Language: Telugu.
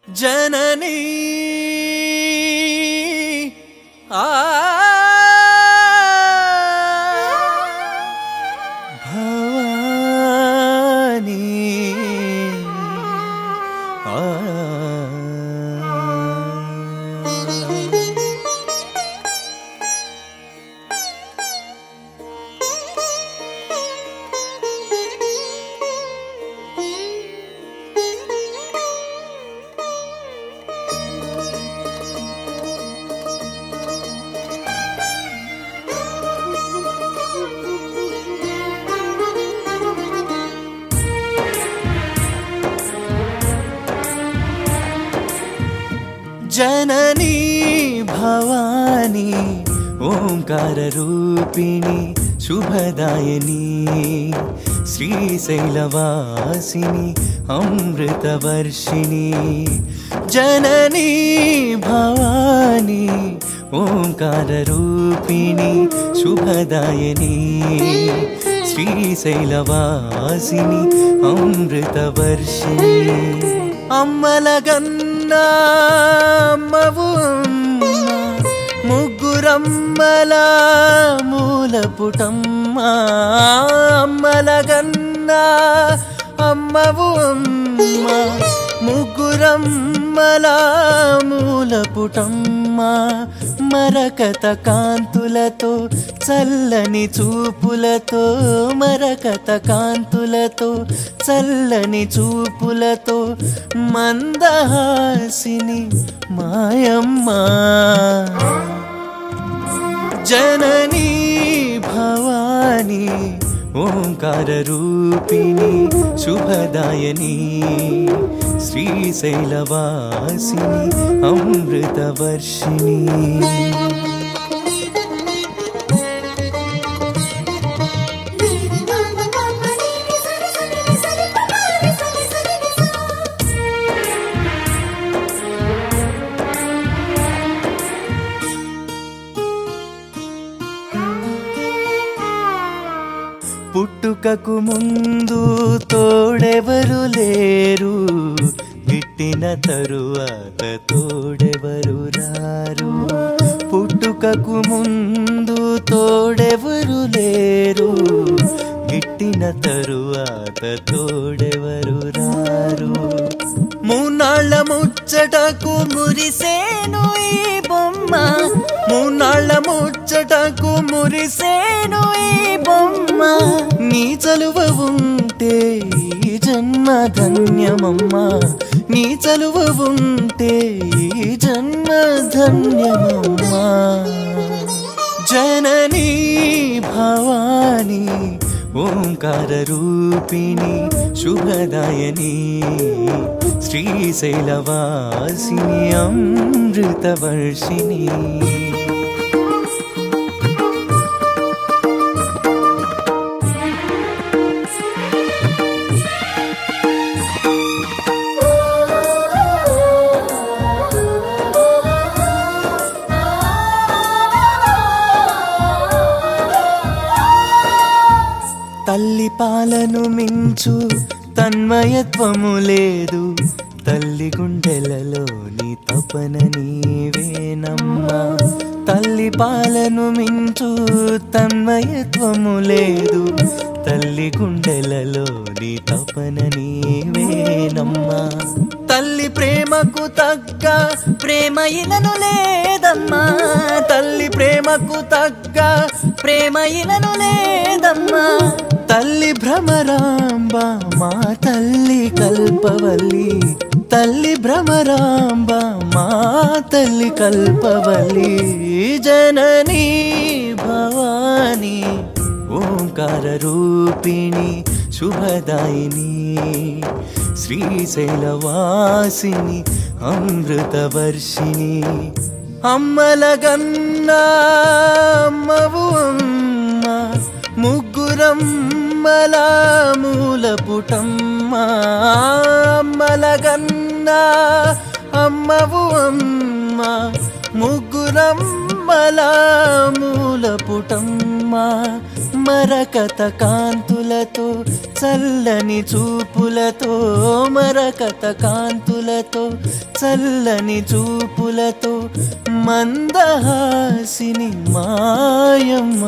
जननी भवानी जननी भवानी ओंकार रूपिणी शुभदायिनी श्रीशैलवासिनी अमृतवर्षिणी जननी भवानी ओंकार रूपिणी शुभदायिनी श्रीशैलवासिनी अमृतवर्षिणी अम्मलगन्ना अम्मवु मुग्गुरम्मल मूलपुटम्म अम्मलगन्ना अम्मवु मुग्गुरम्मल मूलपुटम्म मरकत कांतुलतो चल्లని చూపులతో మరకత కాంతులతో చల్లని చూపులతో మందహాసిని మాయమ్మ జననీ భవానీ ఓంకార రూపిణి శుభదాయని శ్రీశైలవాసిని అమృతవర్షిణి పుట్టుకకు ముందు తోడెవరు లేరు గిట్టిన తరువాత తోడెవరు రారు పుట్టుకకు ముందు తోడెవరు లేరు గిట్టిన తరువాత తోడెవరు రారు మూనాళ్ళ ముచ్చటకు మురిసేను ఈ బొమ్మ మూనాళ్ళ ముచ్చటకు మురిసేను ఈ బొమ్మ నీ చలువ ఉంటే ఈ జన్మ ధన్యమమ్మ నీ చలువ ఉంటే ఈ జన్మ ధన్యమమ్మ జననీ భవానీ ఓంకార రూపిణి శుభదాయని శ్రీశైలవాసిని అమృతవర్షిణి తల్లి పాలను మించు తన్మయత్వము లేదు తల్లి గుండెలలోని తపన నీవేనమ్మా తల్లి పాలను మించు తన్మయత్వము లేదు తల్లి గుండెలలోని తపన నీవేనమ్మా తల్లి ప్రేమకు తగ్గ ప్రేమ ఇలను లేదమ్మా తల్లి ప్రేమకు తగ్గ ప్రేమ ఇలను లేదమ్మా తల్లి భ్రమరాంబ మా తల్లి కల్పవల్లి తల్లి భ్రమరాంబ మా తల్లి కల్పవల్లి జననీ భవానీ ఓంకార రూపిణి శుభదాయిని శ్రీశైలవాసిని అమృతవర్షిణి అమ్మలగన్నా అమ్మవు అమ్మ ముగ్గురమ్మల మూలపుటమ్మ అమ్మలగన్నా అమ్మవు అమ్మ ముగ్గురమ్మల మూలపుటమ్మ మరకత కాంతులతో చల్లని చూపులతో మరకత కాంతులతో చల్లని చూపులతో మందహాసిని మాయమ్మ